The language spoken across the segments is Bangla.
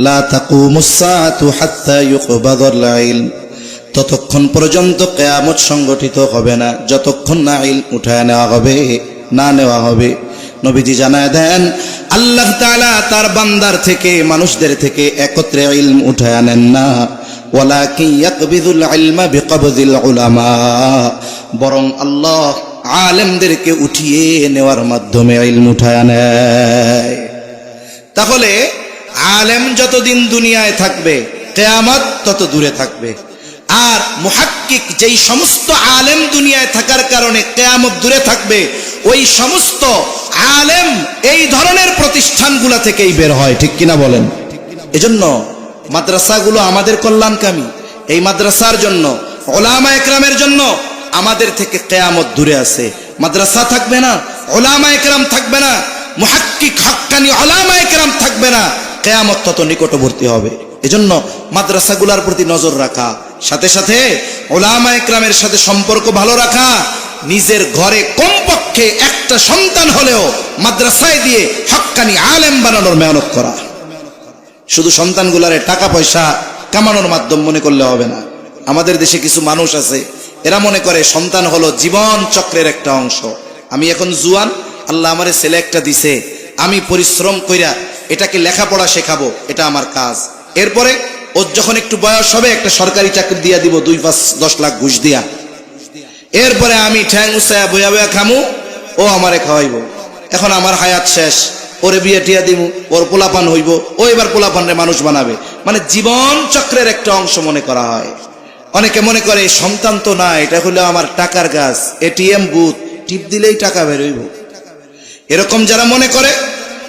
লা তাকুমুস সাআতু হাত্তা ইউকবাদাল ইলম, ততক্ষণ পর্যন্ত কিয়ামত সংগঠিত হবে না যতক্ষণ না ইলম উঠায় নেওয়া হবে, না নেওয়া হবে। নবীজি জানায় দেন আল্লাহ তাআলা তার বান্দার থেকে, মানুষদের থেকে একত্রে ইলম উঠায় নেন না, ওয়ালাকিন ইয়াকবিদুল ইলমা বিকবদিল উলামা, বরং আল্লাহ আলেমদেরকে উঠিয়ে নেওয়ার মাধ্যমে ইলম উঠায় নেয়। তাহলে আলেম যতদিন দুনিয়ায় থাকবে কিয়ামত তত দূরে থাকবে। আর মুহাক্কিক যেই সমস্ত আলেম দুনিয়ায় থাকার কারণে কিয়ামত দূরে থাকবে, ওই সমস্ত আলেম এই ধরনের প্রতিষ্ঠানগুলো থেকেই বের হয়, ঠিক কিনা বলেন? এজন্য মাদ্রাসাগুলো আমাদের কল্যাণকামী। এই মাদ্রাসার জন্য, উলামা একরামের জন্য আমাদের থেকে কিয়ামত দূরে আছে। মাদ্রাসা থাকবে না, উলামা একরাম থাকবে না, মুহাক্কিক হক্কানি উলামা একরাম থাকবে না, কিয়ামত তত নিকটবর্তী হবে। এজন্য মাদ্রাসাগুলোর প্রতি নজর রাখা, সাথে সাথে উলামা একরামের সাথে সম্পর্ক ভালো রাখা, নিজের ঘরে কমপক্ষে একটা সন্তান হলেও মাদ্রাসায় দিয়ে হক্কানি আলেম বানানোর মেহনত করা। শুধু সন্তানগুলারে টাকা পয়সা কামানোর মাধ্যম মনে করলে হবে না। আমাদের দেশে কিছু মানুষ আছে, এরা মনে করে সন্তান হলো জীবন চক্রের একটা অংশ। আমি এখন জুয়ান, আল্লাহ আমারে ছেলে একটা দিছে, আমি পরিশ্রম কইরা এটাকে লেখাপড়া শেখাবো, এটা আমার কাজ। এরপরে ওর যখন একটু বয়স হবে একটা সরকারি চাকরি দিয়া দিব 2-5-10 লাখ ঘুষ দিয়া, এরপরে আমি ঠ্যাং উঁচায়া বইয়া বইয়া খামু, ও আমারে খাওয়াইব। এখন আমার হায়াত শেষ, ওরে বিয়ে টিয়া দিব, ওর পোলাপান হইব, ও এবার পোলাপানরে মানুষ বানাবে। মানে জীবন চক্রের একটা অংশ মনে করা হয়। অনেকে মনে করে সন্তান তো না, এটা হলো আমার টাকার গাছ, এটিএম বুথ, টিপ দিলেই টাকা বের হইব। এরকম যারা মনে করে,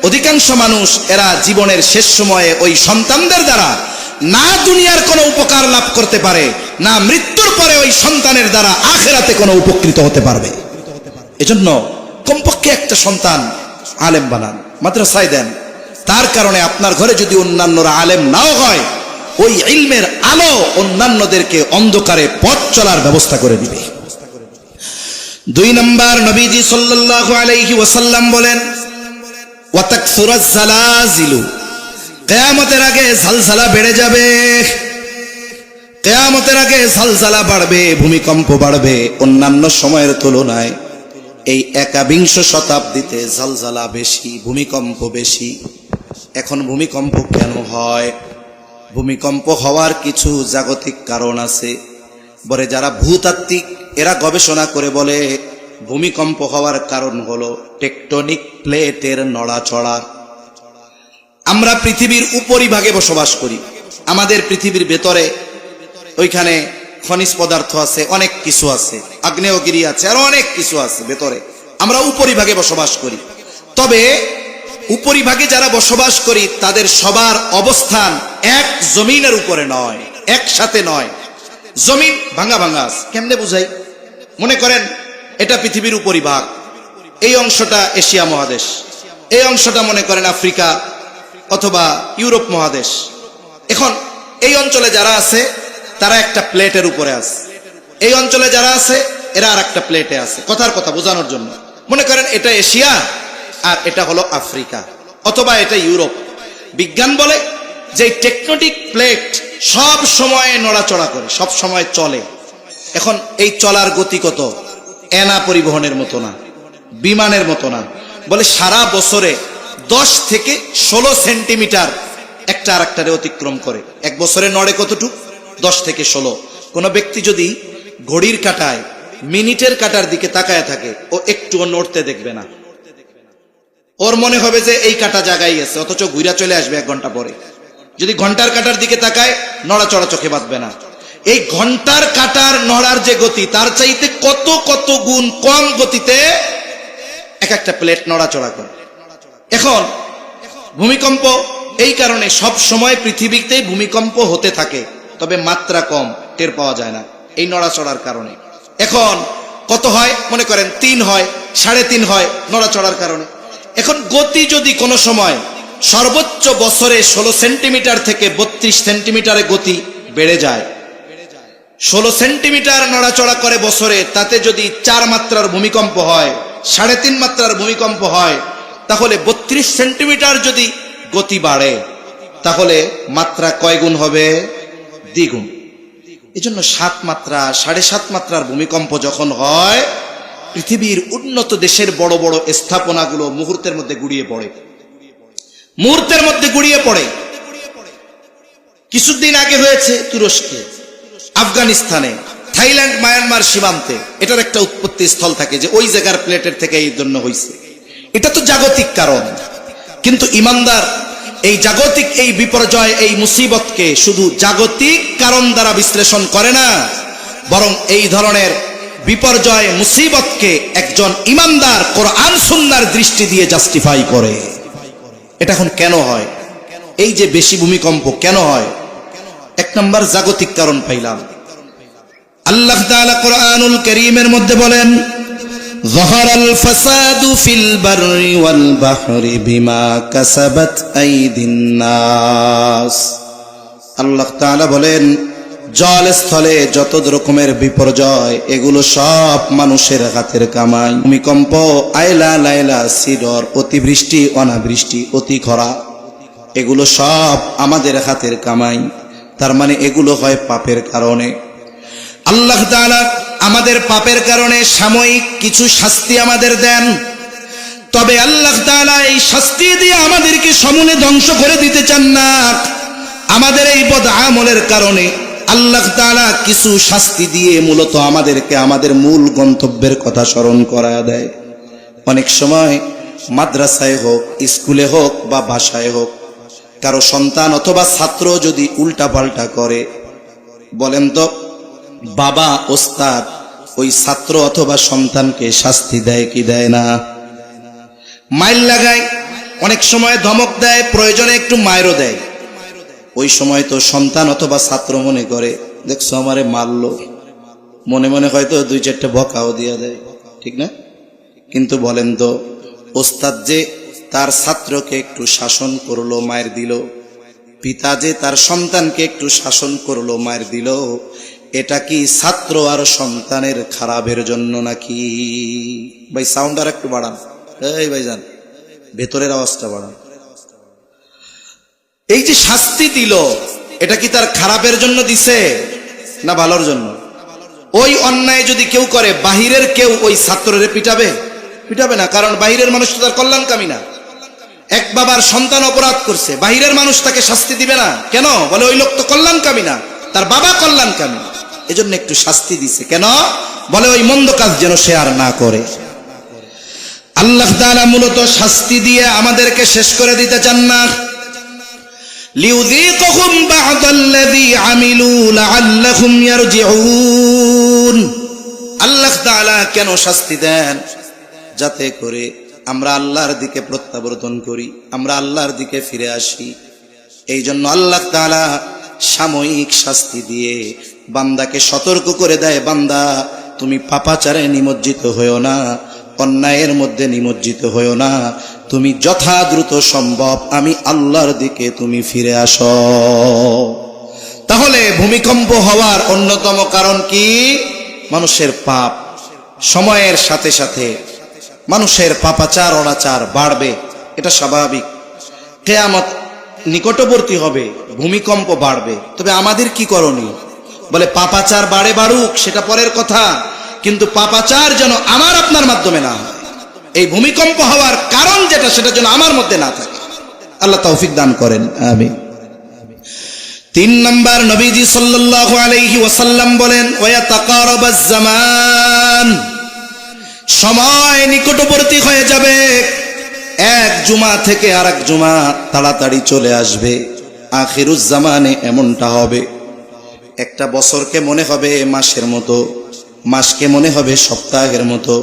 অধিকাংশ মানুষ এরা জীবনের শেষ সময়ে ওই সন্তানদের দ্বারা না দুনিয়ার কোনো উপকার লাভ করতে পারে, না মৃত্যুর পরে ওই সন্তানের দ্বারা আখিরাতে কোনো উপকৃত হতে পারবে। এজন্য কমপক্ষে একটা সন্তান আলেম বানান, মাদ্রাসায় দেন। তার কারণে আপনার ঘরে যদি অন্যান্যরা আলেম নাও হয়, ওই ইলমের আলো অন্যান্যদেরকে অন্ধকারে পথ চলার ব্যবস্থা করে দিবে। 2 নম্বর, নবীজি সাল্লাল্লাহু আলাইহি ওয়াসাল্লাম বলেন, ওয়া তাকসুরাজ জালাজিলু, কিয়ামতের আগে জালজালা বেড়ে যাবে। কিয়ামতের আগে জালজালা বাড়বে, ভূমিকম্প বাড়বে অন্যান্য সময়ের তুলনায়। এই 21 শতাব্দীতে জালজালা বেশি, ভূমিকম্প বেশি। এখন ভূমিকম্প কেন হয়? ভূমিকম্প হওয়ার কিছু জাগতিক কারণ আছে। বলে যারা ভূতাত্ত্বিক এরা গবেষণা করে বলে ভূমিকম্প হওয়ার কারণ হলো টেকটনিক প্লেটের নড়াচড়া। আমরা পৃথিবীর উপরিভাগে বসবাস করি, আমাদের পৃথিবীর ভেতরে ওইখানে খনিজ পদার্থ আছে, অনেক কিছু আছে, আগ্নেয়গিরি আছে, আর অনেক কিছু আছে ভেতরে। আমরা উপরিভাগে বসবাস করি। তবে উপরিভাগে যারা বসবাস করি তাদের সবার অবস্থান এক জমিনের উপরে নয়, একসাথে নয়। জমিন ভাঙা ভাঙা আছে। কেমনে বুঝাই? মনে করেন এটা পৃথিবীর উপরিভাগ, এই অংশটা এশিয়া মহাদেশ, এই অংশটা মনে করেন আফ্রিকা অথবা ইউরোপ মহাদেশ। এখন এই অঞ্চলে যারা আছে তারা একটা প্লেটের উপরে আছে, এই অঞ্চলে যারা আছে এরা আর একটা প্লেটে আছে। কথার কথা বোঝানোর জন্য মনে করেন এটা এশিয়া আর এটা হলো আফ্রিকা অথবা এটা ইউরোপ। বিজ্ঞান বলে যে টেকটনিক প্লেট সব সময় নড়াচড়া করে, সব সময় চলে। এখন এই চলার গতি কত? এনা পরিবহনের মতো না, বিমানের মতো না। বলে সারা বছরে 10 থেকে 16 সেন্টিমিটার একটা আর একটারে অতিক্রম করে। এক বছরে নড়ে কতটুকু? 10 থেকে 16। কোন ব্যক্তি যদি ঘড়ির কাঁটায় মিনিটের কাঁটার দিকে তাকায় থাকে, ও একটুও নড়তে দেখবে না। ওর মনে হবে যে এই কাঁটা জায়গায় আছে, অথচ ঘুরা চলে আসবে 1 ঘন্টা পরে। যদি ঘন্টার কাঁটার দিকে তাকায়, নড়াচড়া চোখে বাঁধবে না। এই ঘন্টার কাঁটার নড়ার যে গতি, তার চাইতে কত কত গুণ কম গতিতে এক একটা প্লেট নড়াচড়া করে। এখন ভূমিকম্প এই কারণে সব সময় পৃথিবীতে ভূমিকম্প হতে থাকে, তবে মাত্রা কম, টের পাওয়া যায় না এই নড়াচড়ার কারণে। এখন কত হয়? মনে করেন 3 হয়, 3.5 হয় নড়াচড়ার কারণে। এখন গতি যদি কোনো সময় সর্বোচ্চ বছরে 16 সেন্টিমিটার থেকে 32 সেন্টিমিটারে গতি বেড়ে যায়, 16 সেন্টিমিটার নড়াচড়া করে বছরে, তাতে যদি 4 মাত্রার ভূমিকম্প হয়, 3.5 মাত্রার ভূমিকম্প হয়, তাহলে 32 সেন্টিমিটার যদি গতি বাড়ে, তাহলে মাত্রা কয় গুণ হবে? দ্বিগুণ। এজন্য 7 মাত্রা 7.5 মাত্রার ভূমিকম্প যখন হয়, পৃথিবীর উন্নত দেশের বড় বড় স্থাপনাগুলো মুহূর্তের মধ্যে গুড়িয়ে পড়ে, মুহূর্তের মধ্যে গুড়িয়ে পড়ে। কিছুদিন আগে হয়েছে তুরস্কে, আফগানিস্তানে, থাইল্যান্ড, মায়ানমার সীমান্তে। এটার একটা উৎপত্তি স্থল থাকে যে ওই জায়গার প্লেটের থেকে এই জন্য হয়েছে। এটা তো জাগতিক কারণ, কিন্তু ইমানদার এই জাগতিক এই বিপর্যয়, এই মুসিবতকে শুধু জাগতিক কারণ দ্বারা বিশ্লেষণ করে না, বরং এই ধরনের বিপর্যয় মুসিবতকে একজন ইমানদার কোরআন সুন্নাহর দৃষ্টি দিয়ে জাস্টিফাই করে। এটা এখন কেন হয়? এই যে বেশি ভূমিকম্প কেন হয়? 1 নম্বর জাগতিক কারণ পাইলাম। আল্লাহ তাআলা কোরআনুল কারীমের মধ্যে বলেন, যাহারাল ফাসাদু ফিল বাররি ওয়াল বাহরি বিমা কাসাবাত আইদিন নাস। আল্লাহ তাআলা বলেন, জল স্থলে যত রকমের বিপর্যয়, এগুলো সব মানুষের হাতের কামাই। ভূমিকম্প, আইলা লাইলা, সিডর, অতিবৃষ্টি, অনাবৃষ্টি, অতি খরা, এগুলো সব আমাদের হাতের কামাই। তার মানে এগুলো হয় পাপের কারণে। আল্লাহ তাআলা আমাদের পাপের কারণে সাময়িক কিছু শাস্তি আমাদের দেন, তবে আল্লাহ তাআলা এই শাস্তি দিয়ে আমাদেরকে সমূলে ধ্বংস করে দিতে চান না। আমাদের এই বদ আমলের কারণে আল্লাহ তাআলা কিছু শাস্তি দিয়ে মূলত আমাদেরকে আমাদের মূল গন্তব্যের কথা স্মরণ করায় দেয়। অনেক সময় মাদ্রাসায় হোক, স্কুলে হোক বা বাসায় হোক, কারো সন্তান অথবা ছাত্র যদি উল্টাপাল্টা করে, বলেন তো বাবা ওস্তাদ ওই ছাত্র অথবা সন্তানকে শাস্তি দেয় কি দেয় না? মাইল লাগায়, অনেক সময় ধমক দেয়, প্রয়োজনে একটু মায়েরও দেয়। ওই সময় তো সন্তান অথবা ছাত্র মনে করে, দেখছো আমারে মারলো, মনে মনে হয়তো 2-4টা বকাও দিয়ে দেয়, ঠিক না? কিন্তু বলেন তো ওস্তাদ যে তার ছাত্রকে একটু শাসন করলো, মায়ের দিল, পিতা যে তার সন্তানকে একটু শাসন করলো, মায়ের দিল, এটা কি ছাত্র আর সন্তানের খারাপের জন্য নাকি? ভাই সাউন্ড আর একটু বাড়ান, এই ভাইজান ভেতরের আওয়াজটা বাড়ান। এই যে শাস্তি দিল, এটা কি তার খারাপের জন্য দিছে না ভালোর জন্য? ওই অন্যায় যদি কেউ করে, বাহিরের কেউ ওই ছাত্ররে পিটাবে? পিটাবে না, কারণ বাহিরের মানুষ তো তার কল্যাণকামী না। এক বাবার সন্তান অপরাধ করছে, বাহিরের মানুষ তাকে শাস্তি দিবে না কেন? বলে ওই লোক তো কল্যাণকামী না, তার বাবা কল্যাণকামী, এজন্য একটু শাস্তি দিছে। কেন? বলে ওই মন্দ কাজ যেন সে আর না করে। আল্লাহ তাআলা মূলত শাস্তি দিয়ে আমাদেরকে শেষ করে দিতে চান না। লিউযীকুহুম বা'দাল্লাযী আমিলু লাআল্লাহুম ইয়ারজিউন। আল্লাহ তাআলা কেন শাস্তি দেন? যাতে করে আমরা আল্লাহর দিকে প্রত্যাবর্তন করি, আমরা আল্লাহর দিকে ফিরে আসি। এই জন্য আল্লাহ তাআলা সাময়িক শাস্তি দিয়ে বান্দাকে সতর্ক করে দেয়, বান্দা তুমি পাপাচারে নিমজ্জিত হয়েও না, অন্যায়ের মধ্যে নিমজ্জিত হয়েও না, তুমি যথা দ্রুত সম্ভব আমি আল্লাহর দিকে তুমি ফিরে আসো। তাহলে ভূমিকম্প হওয়ার অন্যতম কারণ কি? মানুষের পাপ। সময়ের সাথে সাথে মানুষের পাপাচার অনাচার বাড়বে, এটা স্বাভাবিক। কিয়ামত নিকটবর্তী হবে, ভূমিকম্প বাড়বে। তবে আমাদের কি করণীয়? বলে পাপাচার বাড়ে বাড়ুক, সেটা পরের কথা, কিন্তু পাপাচার যেন আমার আপনার মাধ্যমে না হয়। এই ভূমিকম্প হওয়ার কারণ যেটা, সেটা যেন আমার মধ্যে না থাকে। আল্লাহ তৌফিক দান করেন, আমিন। 3 নম্বর, নবীজি সাল্লাল্লাহু আলাইহি ওয়াসাল্লাম বলেন, ওয়াতাকারাবাজ জামান, সময় নিকটবর্তী হয়ে যাবে। এক জুমা থেকে আরেক জুমা তাড়াতাড়ি চলে আসবে। আখিরুজ জামানে এমনটা হবে, একটা বছরকে মনে হবে মাসের মতো, মাসকে মনে হবে সপ্তাহের মতো,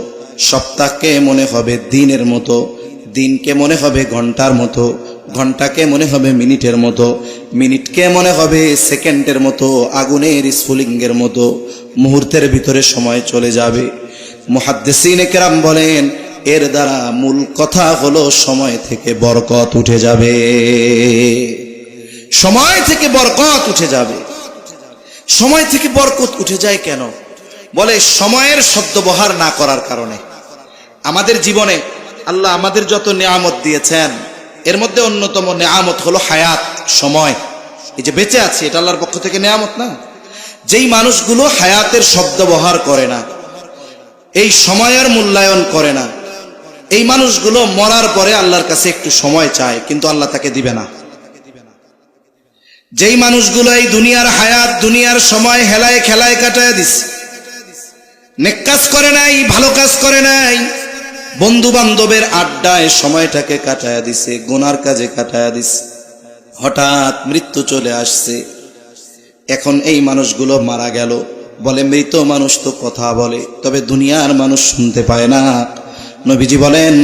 সপ্তাহকে মনে হবে দিনের মতো, দিনকে মনে হবে ঘন্টার মতো, ঘন্টাকে মনে হবে মিনিটের মতো, মিনিটকে মনে হবে সেকেন্ডের মতো, আগুনের স্ফুলিঙ্গের মতো। মুহূর্তের ভিতরে সময় চলে যাবে। মুহাদ্দিসিনে কেরাম বলেন, এর দ্বারা মূল কথা হলো সময় থেকে বরকত উঠে যাবে, সময় থেকে বরকত উঠে যাবে। সময় থেকে বরকত উঠে যায় কেন? বলে সময়ের সদ্ব্যবহার না করার কারণে। আমাদের জীবনে আল্লাহ আমাদের যত নিয়ামত দিয়েছেন, এর মধ্যে অন্যতম নেয়ামত হলো হায়াত, সময়। এই যে বেঁচে আছে, এটা আল্লাহর পক্ষ থেকে নেয়ামত না? যেই মানুষগুলো হায়াতের শব্দ ব্যবহার করে না, এই সময়ের মূল্যায়ন করে না, এই মানুষগুলো মরার পরে আল্লাহর কাছে একটু সময় চায়, কিন্তু আল্লাহ তাকে দিবে না। যেই মানুষগুলো এই দুনিয়ার হায়াত, দুনিয়ার সময় হেলায় খেলায় কাটায় দিছে, নেক কাজ করে নাই, ভালো কাজ করে নাই, বন্ধু বান্ধবের আড্ডায় সময়টাকে কাটায় দিছে, গুনার কাজে কাটায় দিছে, হঠাৎ মৃত্যু চলে আসছে। এখন এই মানুষগুলো মারা গেল, বলে মৃত মানুষ তো কথা বলে, তবে দুনিয়ার মানুষ শুনতে পায় না। নবীজি বলেন,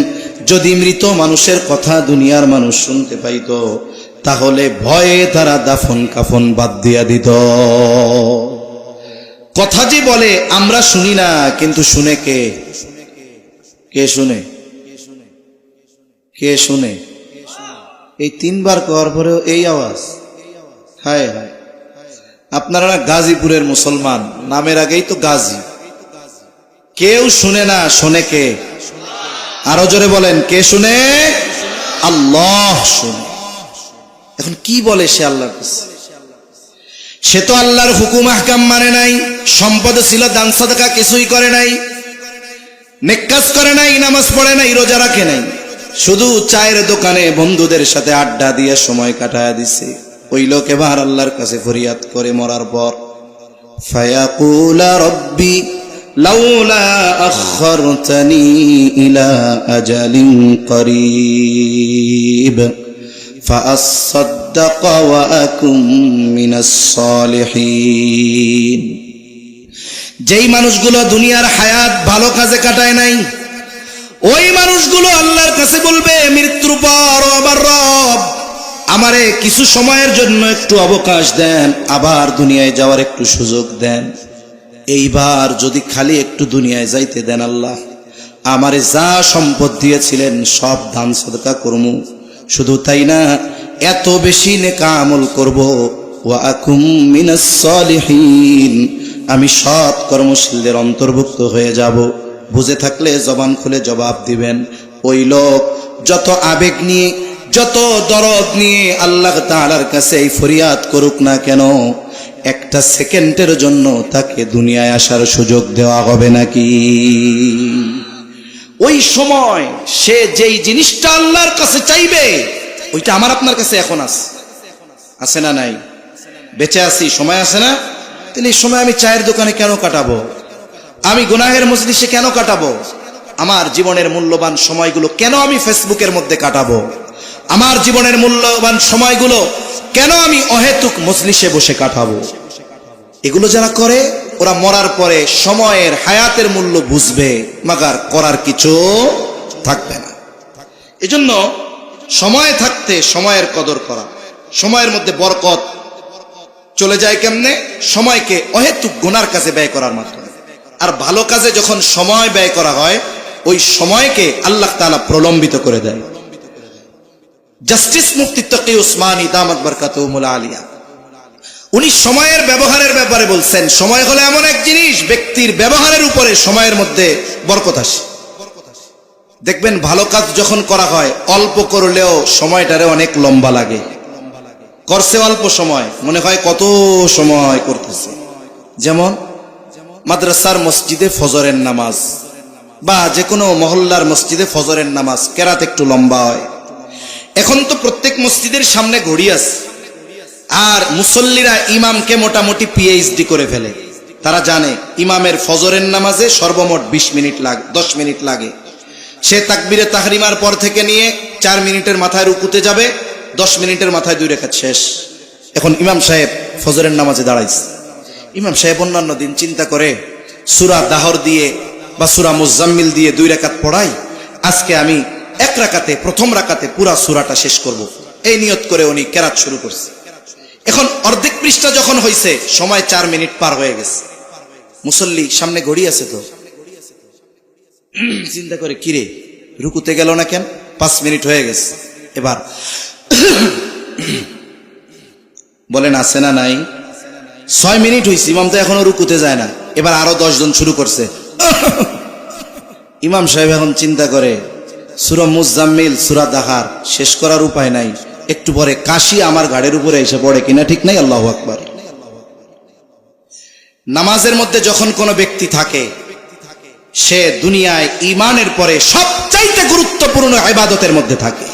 যদি মৃত মানুষের কথা দুনিয়ার মানুষ শুনতে পাইত, তাহলে ভয়ে তারা দাফন কাফন বাদ দিয়া দিত। কথা যে বলে আমরা শুনি না, কিন্তু শুনে কে? কে শুনে? কে শুনে? এই তিনবার করার পরেও এই আওয়াজ, হায় হায়। আপনারা না গাজীপুরের মুসলমান, নামের আগেই তো গাজী। কেউ শুনে না, শোনে কে? আরো জোরে বলেন, কে শুনে? আল্লাহ শুনে। এখন কি বলে সে আল্লাহর কাছে? সে তো আল্লাহর হুকুম আহকাম মানে নাই, সম্পদে ছিল, দান সাদাকা কিছুই করে নাই, নেক কাজ করে নাই, নামাজ পড়ে নাই, রোজা রাখে নাই, শুধু চায়ের দোকানে বন্ধুদের সাথে আড্ডা দিয়ে সময় কাটায় দিছে। ওই লোক এবার আল্লাহর কাছে ফরিয়াদ করে মরার পর, ফায়াকুলা রব্বি লাউলা আখখারতানি ইলা আজালিন করিব ফাআসাদদাক ওয়া আকুম মিনাস সালিহিন। যেই মানুষগুলো দুনিয়ার হায়াত ভালো কাজে কাটায় নাই, ওই মানুষগুলো আল্লাহর কাছে বলবে মৃত্যুর পর, আবার রব আমারে কিছু সময়ের জন্য একটু অবকাশ দেন, আবার দুনিয়ায় যাওয়ার একটু সুযোগ দেন। এইবার যদি খালি একটু দুনিয়ায় যাইতে দেন আল্লাহ, আমারে যা সম্পদ দিয়েছিলেন সব দান সাদকা করমু, শুধু তাই না, এত বেশি নেক আমল করব, ওয়া আকুম মিনাস সালিহিন, আমি সৎ কর্মশীলদের অন্তর্ভুক্ত হয়ে যাব। বুঝে থাকলে জবান খুলে জবাব দিবেন। ওই লোক যত আবেগ নিয়ে, যত দরদ নিয়ে আল্লাহ তাআলার কাছে এই ফরিয়াদ করুক না কেন, একটা সেকেন্ডের জন্য তাকে দুনিয়ায় আসার সুযোগ দেওয়া হবে নাকি? ওই সময় সে যেই জিনিসটা আল্লাহর কাছে চাইবে, ওইটা আমার আপনার কাছে এখন আছে না নাই? বেঁচে আছি, সময় আছে না? তাহলে এই সময় আমি চায়ের দোকানে কেন কাটাবো? আমি গুনাহের মজলিসে কেন কাটাবো? আমার জীবনের মূল্যবান সময়গুলো কেন আমি ফেসবুকের মধ্যে কাটাবো? আমার জীবনের মূল্যবান সময়গুলো কেন আমি অহেতুক মজলিসে বসে কাটাবো? এগুলো যারা করে, ওরা মরার পরে সময়ের, হায়াতের মূল্য বুঝবে, মাগার করার কিছু থাকবে না। এজন্য সময় থাকতে সময়ের কদর করা। সময়ের মধ্যে বরকত চলে যায় কেমনে? সময়কে অহেতুক গুনার কাজে ব্যয় করার মাধ্যমে। আর ভালো কাজে যখন সময় ব্যয় করা হয়, ওই সময়কে আল্লাহ তাআলা প্রলম্বিত করে দেয়। জাস্টিস মুফতি তকি উসমানী দামাত বরকাতুহুল আলিয়া, উনি সময়ের ব্যবহারের ব্যাপারে বলছেন, সময় হলো এমন এক জিনিস, ব্যক্তির ব্যবহারের উপরে সময়ের মধ্যে বরকত আসে। দেখবেন ভালো কাজ যখন করা হয়, অল্প করলেও সময়টারে অনেক লম্বা লাগে। করছে অল্প সময়, মনে হয় কত সময় করতেছে। যেমন মাদ্রাসার মসজিদে ফজরের নামাজ, বা যে কোনো মহল্লার মসজিদে ফজরের নামাজ, কেরাত একটু লম্বা হয়। এখন তো প্রত্যেক মসজিদের সামনে ঘড়ি আছে, আর মুসল্লিরা ইমামকে মোটামুটি পিএইচডি করে ফেলে। তারা জানে ইমামের ফজরের নামাজে সর্বমোট 20 মিনিট লাগে, 10 মিনিট লাগে। সে তাকবীরে তাহরিমার পর থেকে নিয়ে 4 মিনিটের মাথায় রুকুতে যাবে, 10 মিনিটের মাথায় 2 রাকাত শেষ। এখন ইমাম সাহেব ফজরের নামাজে দাঁড়াইছে। ইমাম সাহেব অন্যান্য দিন চিন্তা করে, সূরা দাহর দিয়ে বা সূরা মুজাম্মিল দিয়ে 2 রাকাত পড়াই, আজকে আমি 1 রাকাতে, প্রথম রাকাতে পুরা সূরাটা শেষ করব, এই নিয়ত করে উনি কেরাত শুরু করছে। এখন অর্ধেক পৃষ্ঠা যখন হয়েছে, সময় 4 মিনিট পার হয়ে গেছে। মুসল্লি সামনে ঘড়ি আছে তো, চিন্তা করে, কিরে রুকুতে গেল না কেন? 5 মিনিট হয়ে গেছে। এবার বলেন আছে না নাই? 6 মিনিট হয়েছে, ইমাম তো এখনো রুকুতে যায় না। এবার আরো 10 জন শুরু করছে। ইমাম সাহেব এখন চিন্তা করে, সূরা মুজাম্মিল, সূরা দাহার শেষ করার উপায় নাই, একটু পরে কাশি আমার ঘাড়ের উপরে এসে পড়ে কিনা ঠিক নাই? আল্লাহু আকবার। নামাজের মধ্যে যখন কোনো ব্যক্তি থাকে, সে দুনিয়ায় ঈমানের পরে সবচাইতে গুরুত্বপূর্ণ ইবাদতের মধ্যে থাকে।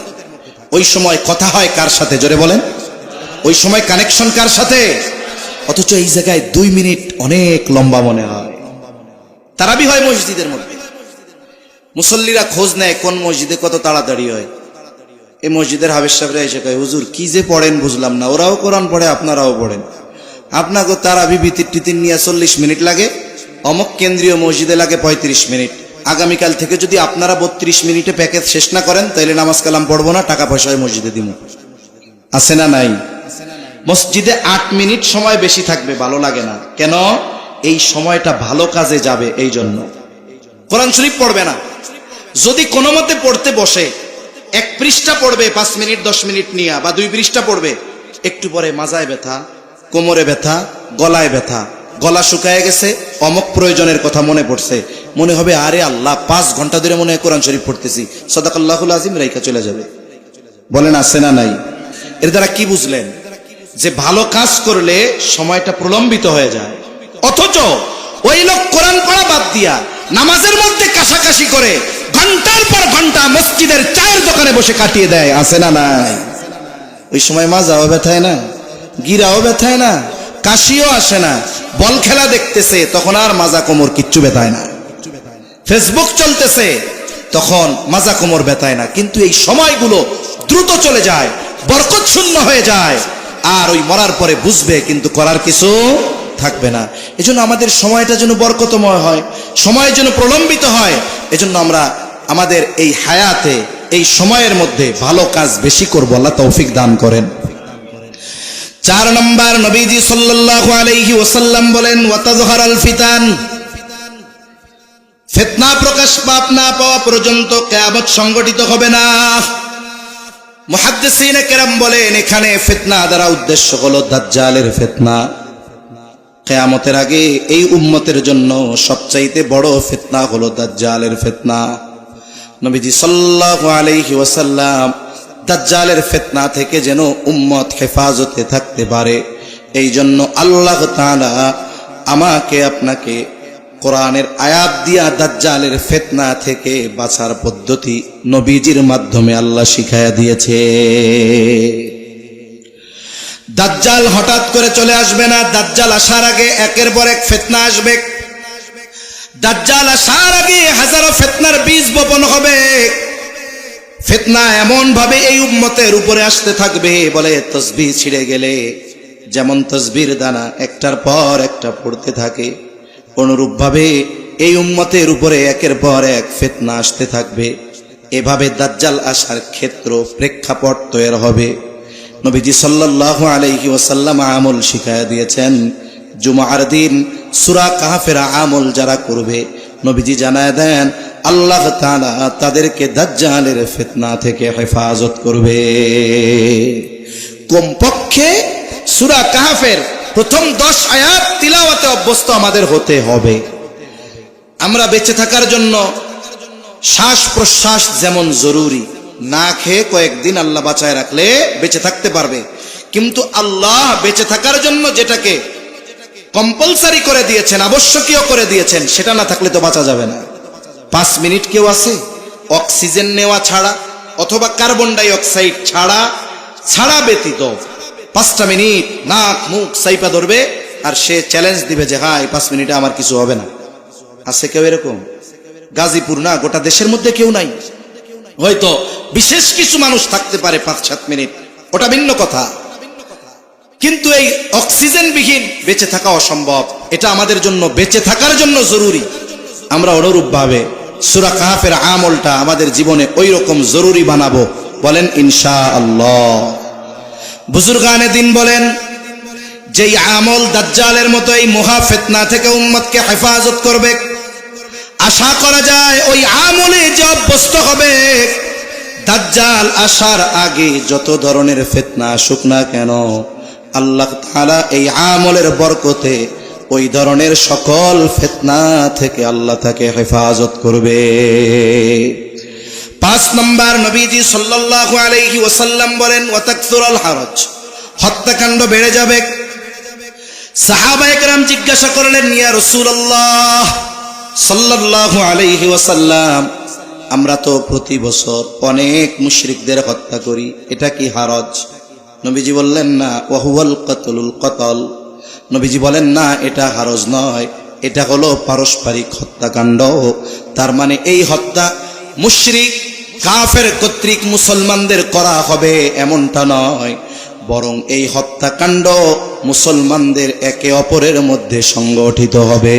ওই সময় কথা হয় কার সাথে? জোরে বলেন। ওই সময় কানেকশন কার সাথে? অথচ এই জায়গায় 2 মিনিট অনেক লম্বা মনে হয়। তারাবি হয় মসজিদের মধ্যে, মুসল্লিরা খোঁজ নেয় কোন মসজিদে কত তাড়াতাড়ি হয়। এই মসজিদের হাফেজ সাহেবরা এসে কয়, হুজুর কি যে পড়েন বুঝলাম না, ওরাও কোরআন পড়ে আপনারাও পড়েন, আপনাকে তারাবি ভিতির টিতির নিয়ে 40 মিনিট লাগে, অমুক কেন্দ্রীয় মসজিদে লাগে 35 মিনিট। আগামীকাল থেকে যদি আপনারা 32 মিনিটে প্যাকেজ শেষ না করেন তাহলে নামাজ কালাম পড়বো না, টাকা পয়সায় মসজিদে দিব। আছে না নাই? মসজিদে 8 মিনিট সময় বেশি থাকবে, ভালো লাগে না কেন? এই সময়টা ভালো কাজে যাবে, এই জন্য কোরআন শরীফ পড়বে না। যদি কোনো মতে পড়তে বসে 1 পৃষ্ঠা পড়বে 5 মিনিট 10 মিনিট নিয়ে, বা 2 পৃষ্ঠা পড়বে, একটু পরে মাজায় ব্যথা, কোমরে ব্যথা, গলায় ব্যথা, গলা শুকায় গেছে, অমুক প্রয়োজনের কথা মনে পড়ছে, মনে হবে আরে আল্লাহ 5 ঘন্টা ধরে মনে হয় কোরআন শরীফ পড়তেছি, সাদাকাল্লাহুল আযীম, রাইখা চলে যাবে। বলেন আছে না নাই? এর দ্বারা কি বুঝলেন? যে ভালো কাজ করলে সময়টা প্রলম্বিত হয়ে যায়। অথচ ওই লোক কোরআন পড়া বাদ দিয়া নামাজের মধ্যে কাশাকাশি করে ঘন্টার পর ঘন্টা মসজিদের চায়ের দোকানে বসে কাটিয়ে দেয়। আছে না নাই? ওই সময় মাজাও ব্যথায় না, গিরাও ব্যথায় না, কাশিও আসে না, বল খেলা দেখতেছে তখন আর মাজা কোমর কিচ্ছু ব্যথায় না, ফেসবুক চলতেছে তখন মাজা কোমর ব্যথায় না। কিন্তু এই সময়গুলো দ্রুত চলে যায়, বরকত শূন্য হয়ে যায়, আর ওই মরার পরে বুঝবে কিন্তু করার কিছু থাকবে না। এজন্য আমাদের সময়টা যেন বরকতময় হয়, সময় যেন প্রলম্বিত হয়। এজন্য আমরা আমাদের এই হায়াতে, এই সময়ের মধ্যে ভালো কাজ বেশি করব। আল্লাহ তৌফিক দান করেন। 4 নম্বর, নবীজি সাল্লাল্লাহু আলাইহি ওয়াসাল্লাম বলেন, ওয়াতাযহারাল ফিতান, ফিতনা প্রকাশ না পাওয়া পর্যন্ত কিয়ামত সংগঠিত হবে না। মুহাদ্দিসিনে কেরাম বলেন, এখানে ফিতনা দ্বারা উদ্দেশ্য হলো দাজ্জালের ফিতনা। কিয়ামতের আগে এই উম্মতের জন্য সবচাইতে বড় ফিতনা হলো দাজ্জালের ফিতনা। নবীজি সাল্লাল্লাহু আলাইহি ওয়াসাল্লাম দাজ্জালের ফিতনা থেকে যেন উম্মত হেফাজতে থাকতে পারে, এই জন্য আল্লাহ তাআলা আমাকে আপনাকে কোরআনের আয়াত দিয়া দাজ্জালের ফিতনা থেকে বাঁচার পদ্ধতি নবীজির মাধ্যমে আল্লাহ শিখায়া দিয়েছে। দাজ্জাল হঠাৎ করে চলে আসবে না। দাজ্জাল আসার আগে একের পর এক ফিতনা আসবে। দাজ্জাল আসার আগে হাজারো ফিতনার বীজ বপন হবে। ফিতনা এমন ভাবে এই উম্মতের উপরে আসতে থাকবে, বলে তসবিহ ছিঁড়ে গেলে যেমন তসবির দানা একটার পর একটা পড়তে থাকে, অনুরূপ ভাবে এই উম্মতের উপরে একের পর এক ফিতনা আসতে থাকবে। এভাবে দাজ্জাল আসার ক্ষেত্র প্রেক্ষাপট তৈরি হবে। নবীজি সাল্লাল্লাহু আলাইহি ওয়াসাল্লাম আমল শিখায়া দিয়েছেন, জুমার দিন সূরা কাহফের আমল যারা করবে, নবীজি জানায় দেন আল্লাহ তাআলা তাদেরকে দাজ্জালের ফিতনা থেকে হেফাজত করবে। কমপক্ষে সূরা কাহফের প্রথম 10 আয়াত তিলাওয়াতে অভ্যস্ত আমাদের হতে হবে। আমরা বেঁচে থাকার জন্য শ্বাস প্রশ্বাস যেমন জরুরি, না খেয়ে কয়েকদিন আল্লাহ বাঁচায় রাখলে বেঁচে থাকতে পারবে, কিন্তু আল্লাহ বেঁচে থাকার জন্য যেটাকে কম্পালসারি করে দিয়েছেন, আবশ্যকীয় করে দিয়েছেন, সেটা না থাকলে তো বাঁচা যাবে না। 5 মিনিট কেউ আছে অক্সিজেন নেওয়া ছাড়া অথবা কার্বন ডাই অক্সাইড ছাড়া ব্যতীত 5টা মিনিট নাক মুখ সাইপা ধরবে, আর সে চ্যালেঞ্জ দিবে যে হ্যাঁ 5 মিনিটে আমার কিছু হবে না। আছে কেউ এরকম? গাজীপুর না, গোটা দেশের মধ্যে কেউ নাই। হয়তো বিশেষ কিছু মানুষ থাকতে পারে 5-7 মিনিট, ওটা ভিন্ন কথা, কিন্তু এই অক্সিজেন বিহীন বেঁচে থাকা অসম্ভব। এটা আমাদের জন্য বেঁচে থাকার জন্য জরুরি। আমরা অনুরূপ ভাবে সূরা কাহফের আমলটা আমাদের জীবনে ওই রকম জরুরি বানাবো। বলেন ইনশাআল্লাহ। বুজুর্গানে দিন বলেন, যেই আমল দাজ্জালের মতো এই মহা ফিতনা থেকে উম্মতকে হেফাজত করবে, আশা করা যায় ওই আমলে যে অভ্যস্ত হবে, দাজ্জাল আসার আগে যত ধরনের ফিতনা আসুক না কেন, আল্লাহ তাআলা এই আমলের বরকতে ওই ধরনের সকল ফিতনা থেকে আল্লাহ তাকে হেফাজত করবে। 5 নম্বর নবীজি সাল্লাল্লাহু আলাইহি ওয়াসাল্লাম বলেন ওয়াতাকসুরুল হারাজ, হত্যাকাণ্ড বেড়ে যাবে। সাহাবায়ে কেরাম জিজ্ঞাসা করলেন ইয়া রাসূলুল্লাহ সাল্লাল্লাহু আলাইহি ওয়াসাল্লাম, আমরা তো প্রতি বছর অনেক মুশরিকদের হত্যা করি, এটা কি হারাজ? নবীজি বললেন না, ওয়াহুয়াল কাতলুল কতল। নবীজি বলেন না, এটা হারাজ নয়, এটা হলো পারস্পরিক হত্যাকাণ্ড। তার মানে এই হত্যা মুশরিক কাফের কর্তৃক মুসলমানদের করা হবে এমনটা নয়, বরং এই হত্যাকাণ্ড মুসলমানদের একে অপরের মধ্যে সংগঠিত হবে।